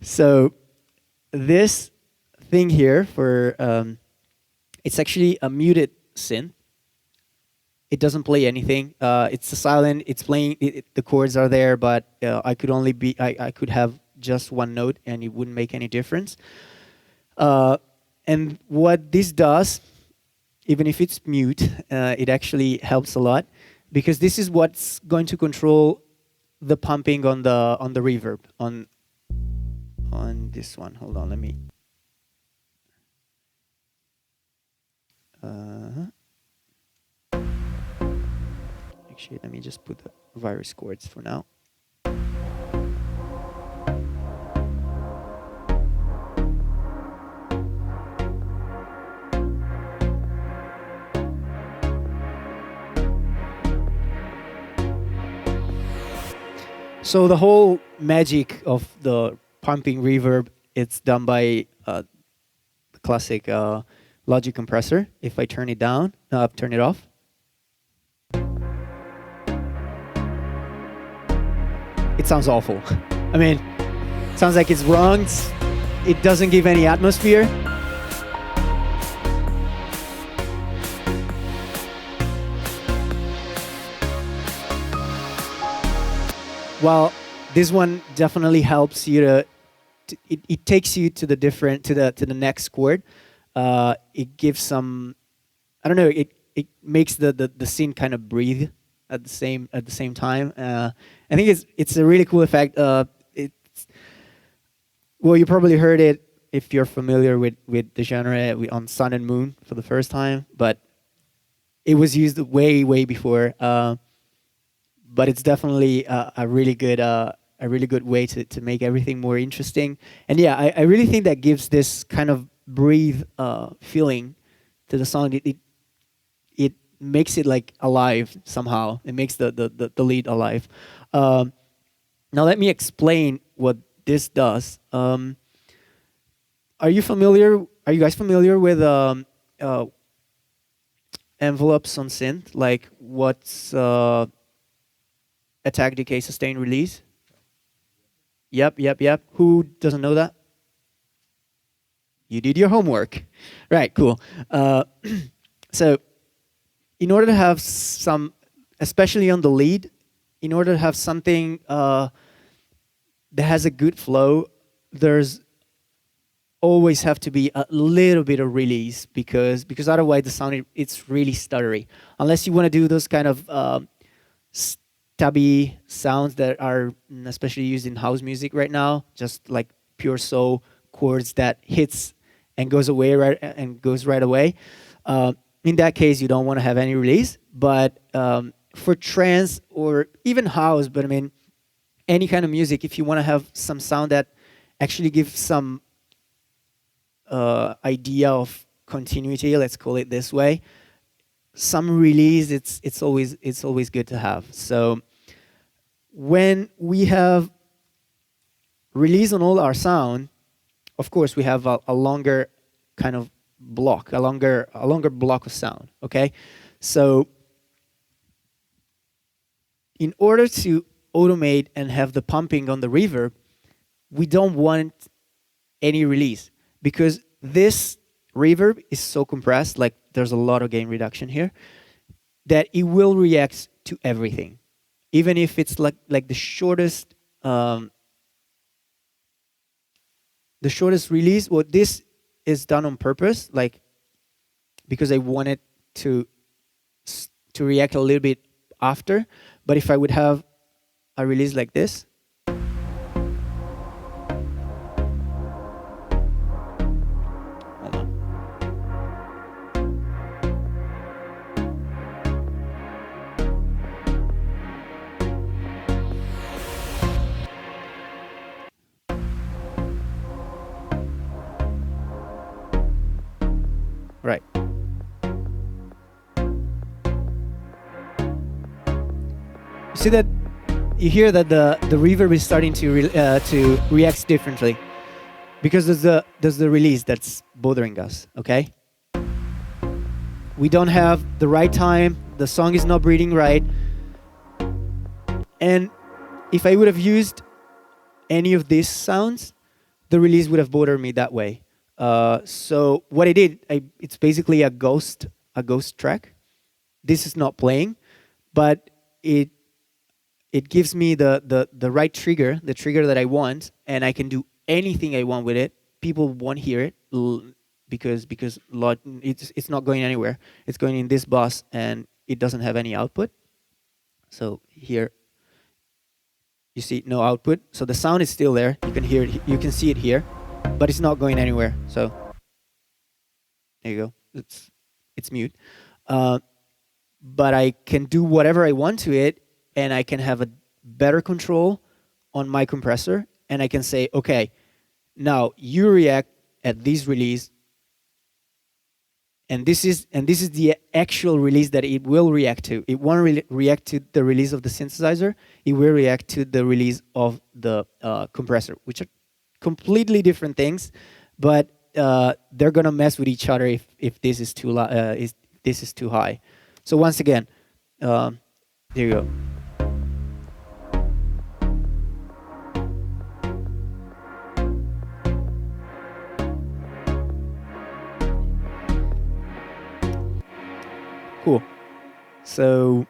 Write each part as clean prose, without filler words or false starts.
So this thing here for it's actually a muted synth. It doesn't play anything. It's a silent. It's playing. The chords are there, but I could have just one note, and it wouldn't make any difference. And what this does, even if it's mute, it actually helps a lot, because this is what's going to control the pumping on the reverb on this one. Hold on, let me. Actually, let me just put the virus chords for now. So the whole magic of the pumping reverb, it's done by the classic Logic compressor. If I turn it down, turn it off. It sounds awful. I mean, it sounds like it's wrong. It doesn't give any atmosphere. Well, this one definitely helps you to it takes you to the next chord. It gives some, I don't know, it makes the scene kind of breathe at the same time. I think it's a really cool effect. Well, you probably heard it if you're familiar with the genre on Sun and Moon for the first time, but it was used way before. But it's definitely a really good way to make everything more interesting. And yeah, I really think that gives this kind of breathe feeling to the song. It makes it like alive somehow. It makes the lead alive. Now let me explain what this does. Are you guys familiar with envelopes on synth? Like what's attack, decay, sustain, release? Yep. Who doesn't know that? You did your homework. Right, cool. So in order to have some, especially on the lead, in order to have something that has a good flow, there's always have to be a little bit of release, because otherwise the sound, it's really stuttery. Unless you want to do those kind of stubby sounds that are especially used in house music right now, just like pure soul chords that hits and goes right away. In that case, you don't want to have any release. But for trance or even house, but I mean any kind of music, if you want to have some sound that actually gives some idea of continuity, let's call it this way, some release, it's always good to have. So when we have release on all our sound, of course we have a longer kind of block, a longer block of sound. Okay, so in order to automate and have the pumping on the reverb, we don't want any release, because this reverb is so compressed, like there's a lot of gain reduction here, that it will react to everything, even if it's like the shortest release. Well, this is done on purpose, like because I want it to react a little bit after. But if I would have a release like this, right. See that you hear that the reverb is starting to react differently, because there's the release that's bothering us. Okay, we don't have the right time. The song is not breathing right, and if I would have used any of these sounds, the release would have bothered me that way. So what I did, it's basically a ghost track. This is not playing, but it gives me the right trigger, the trigger that I want, and I can do anything I want with it. People won't hear it because it's not going anywhere. It's going in this bus and it doesn't have any output. So here you see no output. So the sound is still there. You can hear it. You can see it here, but it's not going anywhere. So there you go. It's mute. But I can do whatever I want to it, and I can have a better control on my compressor, and I can say, okay, now you react at this release, and this is the actual release that it will react to. It won't react to the release of the synthesizer. It will react to the release of the compressor, which are completely different things, but they're gonna mess with each other if this is too this is too high. So once again, there you go. Cool. So,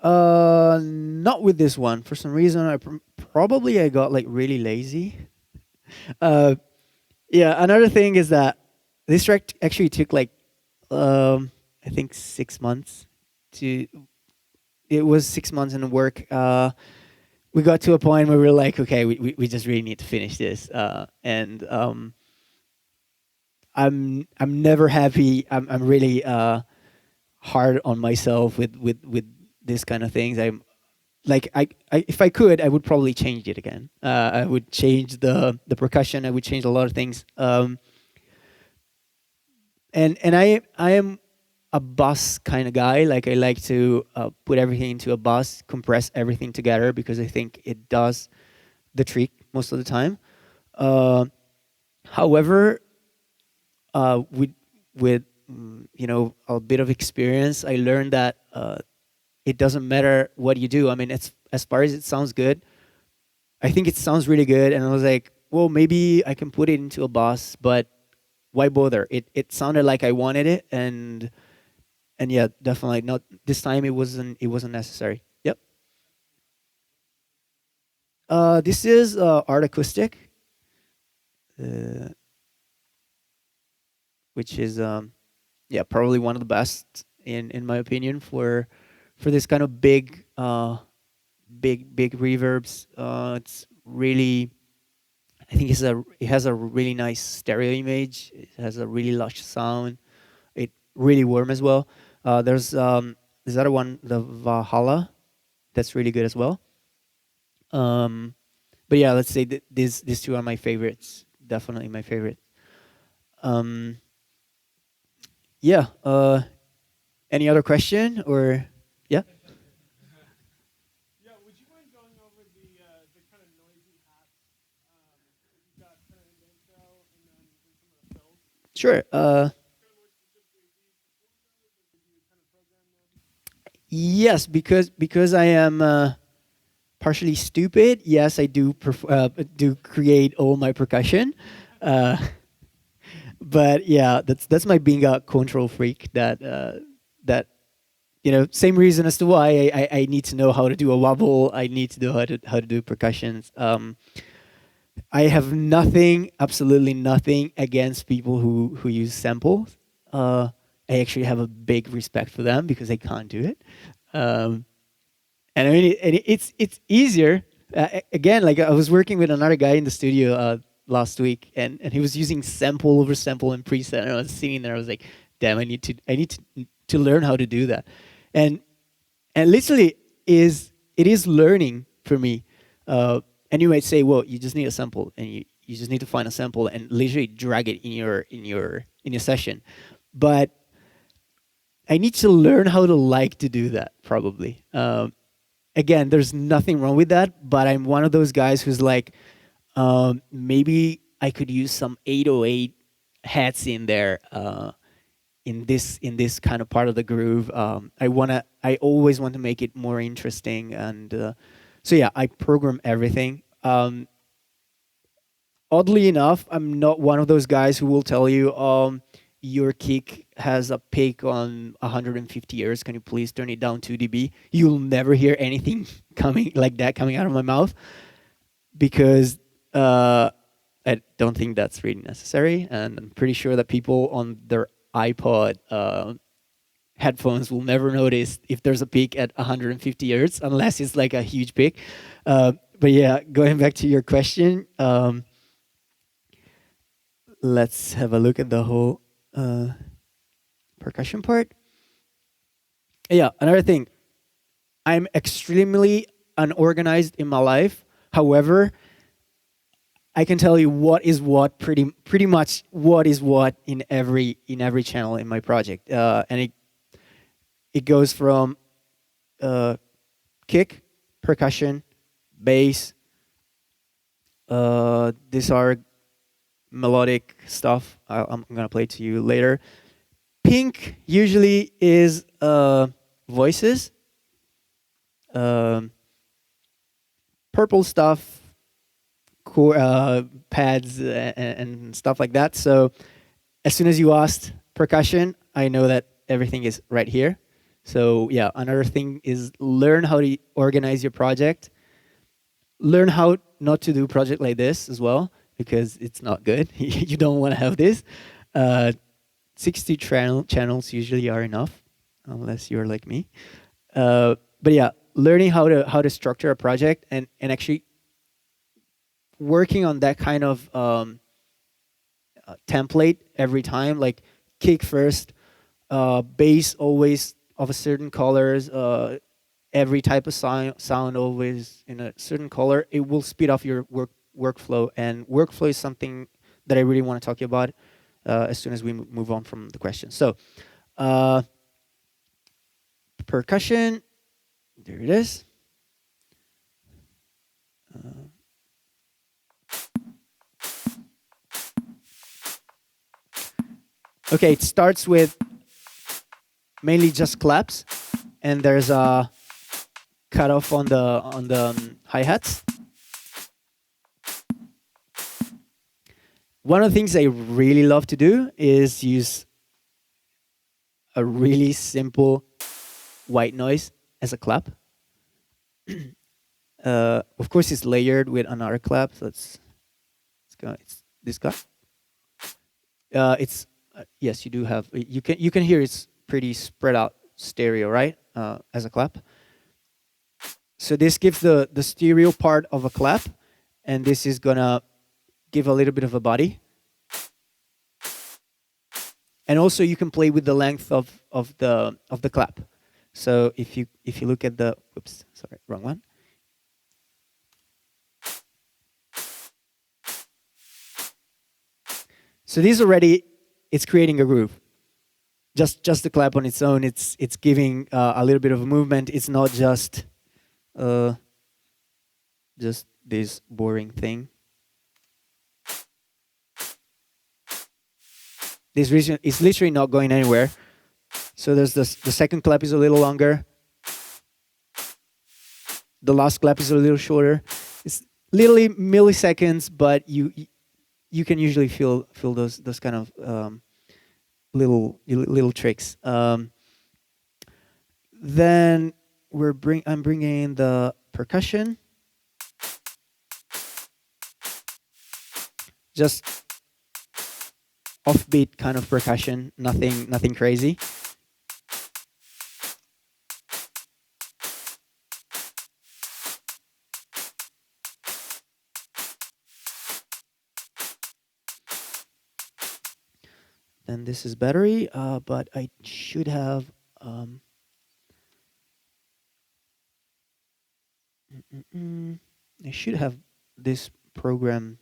not with this one. For some reason, probably I got like really lazy. Yeah. Another thing is that this track actually took like I think 6 months to. It was 6 months in work. We got to a point where we were like, okay, we just really need to finish this, and I'm never happy. I'm really hard on myself with this kind of things. I'm like I if I could, I would probably change it again. I would change the percussion. I would change a lot of things. And I am a bus kind of guy. Like I like to put everything into a bus, compress everything together because I think it does the trick most of the time. However, with a bit of experience, I learned that it doesn't matter what you do. I mean, as far as it sounds good, I think it sounds really good, and I was like, well, maybe I can put it into a bus, but why bother? It sounded like I wanted it, and yeah, definitely not this time. It wasn't necessary. Yep. This is Art Acoustic. Which is probably one of the best in my opinion for this kind of big reverbs. It's really, I think it has a really nice stereo image. It has a really lush sound. It really warm as well. There's this other one, the Valhalla, that's really good as well. But yeah, let's say these two are my favorites. Definitely my favorite. Yeah. Any other question or yeah? Yeah. Would you mind going over the kind of noisy hats that you got kind of in the intro and then some of the fills? Sure. Yes, because I am partially stupid. Yes, I do do create all my percussion. But yeah, that's my being a control freak. That same reason as to why I need to know how to do a wobble. I need to know how to do percussions. I have nothing, absolutely nothing against people who use samples. I actually have a big respect for them because I can't do it. And I mean, it's easier. Again, like I was working with another guy in the studio last week, and he was using sample over sample and preset, and I was sitting there. I was like, damn, I need to learn how to do that, and literally it is learning for me. And you might say, well, you just need a sample, and you just need to find a sample and literally drag it in your session, but I need to learn how to do that probably. Again, there's nothing wrong with that, but I'm one of those guys who's like, maybe I could use some 808 hats in there, in this kind of part of the groove. I always want to make it more interesting, and so yeah, I program everything. Oddly enough, I'm not one of those guys who will tell you, your kick has a peak on 150 Hz. Can you please turn it down 2 dB? You'll never hear anything coming like that coming out of my mouth, because I don't think that's really necessary. And I'm pretty sure that people on their iPod headphones will never notice if there's a peak at 150 Hz, unless it's like a huge peak. But yeah, going back to your question, let's have a look at the whole percussion part. Yeah, another thing, I'm extremely unorganized in my life. However, I can tell you what is what, pretty much what is what in every channel in my project, and it goes from kick, percussion, bass. These are melodic stuff. I'm gonna play to you later. Pink usually is voices. Purple stuff, pads and stuff like that. So as soon as you asked percussion, I know that everything is right here. So yeah, another thing is learn how to organize your project. Learn how not to do a project like this as well, because it's not good. You don't want to have this. 60 channels usually are enough, unless you're like me. But yeah, learning how to structure a project, and actually working on that kind of template every time, like kick first, bass always of a certain colors, every type of sound always in a certain color. It will speed up your workflow, and workflow is something that I really want to talk about as soon as we move on from the question. So percussion, there it is. Okay, it starts with mainly just claps, and there's a cutoff on the hi-hats. One of the things I really love to do is use a really simple white noise as a clap. Of course, it's layered with another clap. So it's this guy. It's yes, you do have. You can hear it's pretty spread out stereo, right? As a clap. So this gives the stereo part of a clap, and this is gonna give a little bit of a body. And also you can play with the length of the clap. So if you look at the, oops, sorry, wrong one. So this already, it's creating a groove. Just the clap on its own, it's giving a little bit of a movement. It's not just this boring thing. This region is literally not going anywhere. So there's the second clap is a little longer. The last clap is a little shorter. It's literally milliseconds, but you can usually feel those kind of little tricks. Then I'm bringing in the percussion. Just offbeat kind of percussion, nothing crazy. Then this is battery, but I should have I should have this program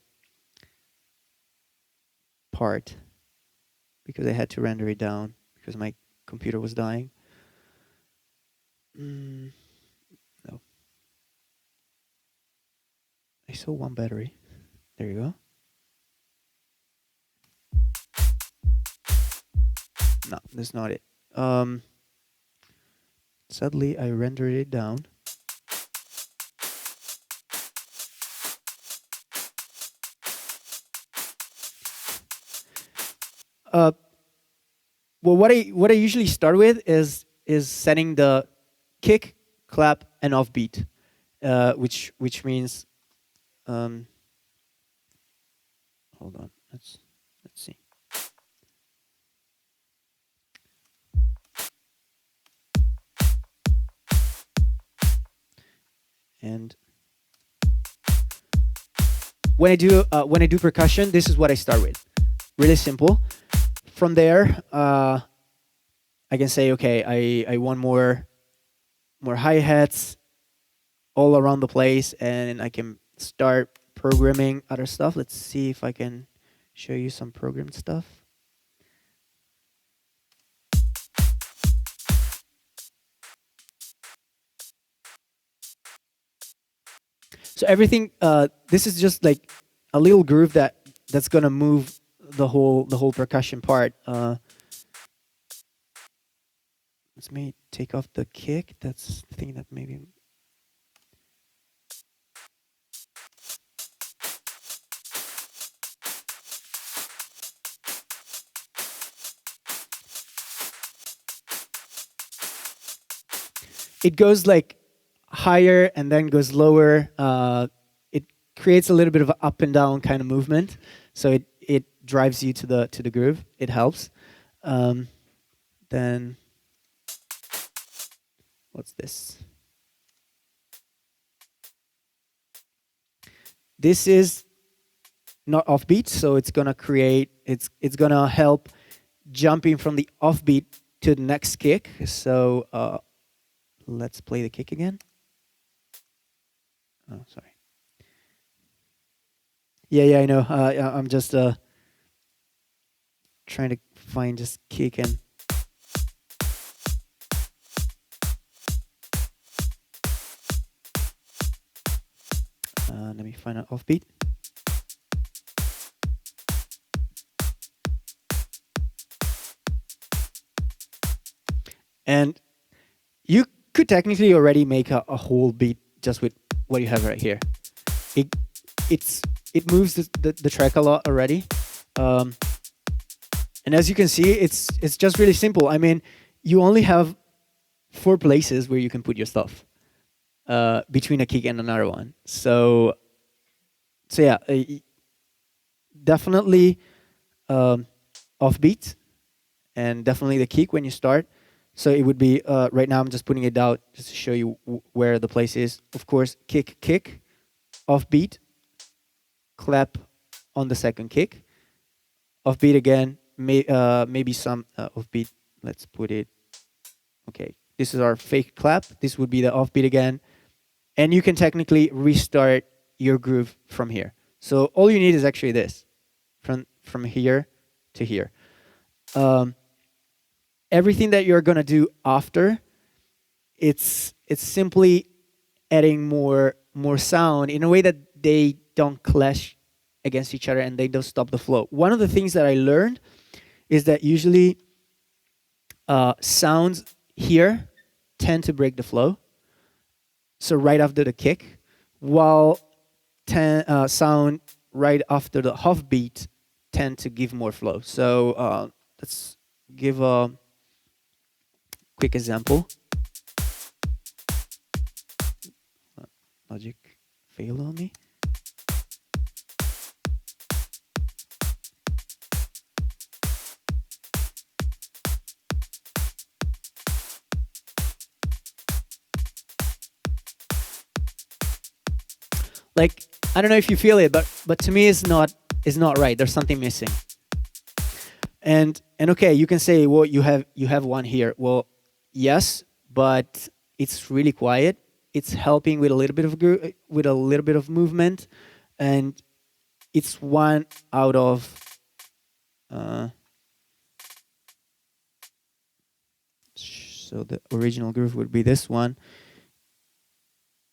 part, because I had to render it down because my computer was dying. No. I saw one battery. There you go. No, that's not it. Sadly, I rendered it down. Well, what I usually start with is setting the kick, clap, and offbeat, which means, hold on, let's see. And when I do percussion, this is what I start with. Really simple. From there, I can say, okay, I want more hi-hats all around the place, and I can start programming other stuff. Let's see if I can show you some programmed stuff. So everything, this is just like a little groove that's gonna move the whole percussion part. Let's maybe take off the kick. That's the thing that maybe. It goes like higher and then goes lower. It creates a little bit of an up and down kind of movement, so it drives you to the groove. It helps. Then what's this? This is not offbeat, so it's gonna create. It's gonna help jumping from the offbeat to the next kick. So let's play the kick again. Oh, sorry. Yeah, I know. I'm just trying to find just kick and. Let me find an offbeat. And you could technically already make a whole beat just with what you have right here. It moves the track a lot already. And as you can see, it's just really simple. I mean, you only have 4 places where you can put your stuff between a kick and another one. So yeah, definitely offbeat, and definitely the kick when you start. So it would be right now. I'm just putting it out just to show you where the place is. Of course, kick, offbeat, clap on the second kick, offbeat again. Maybe some offbeat. Let's put it. Okay, this is our fake clap. This would be the offbeat again, and you can technically restart your groove from here. So all you need is actually this, from here to here. Everything that you're gonna do after, it's simply adding more sound in a way that they don't clash against each other and they don't stop the flow. One of the things that I learned is that usually sounds here tend to break the flow. So right after the kick, while sound right after the half beat tend to give more flow. So let's give a quick example. Logic failed on me. Like, I don't know if you feel it, but to me it's not right. There's something missing. And okay, you can say, well, you have one here. Well, yes, but it's really quiet. It's helping with a little bit of movement, and it's one out of so the original groove would be this one.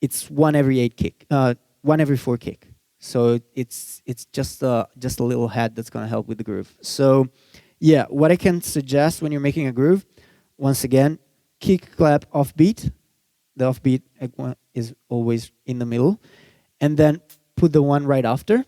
It's 1 every 8 kick, 1 every 4 kick. So it's just a little head that's gonna help with the groove. So Yeah, what I can suggest when you're making a groove, once again, kick, clap, offbeat. The offbeat is always in the middle. And then put the one right after.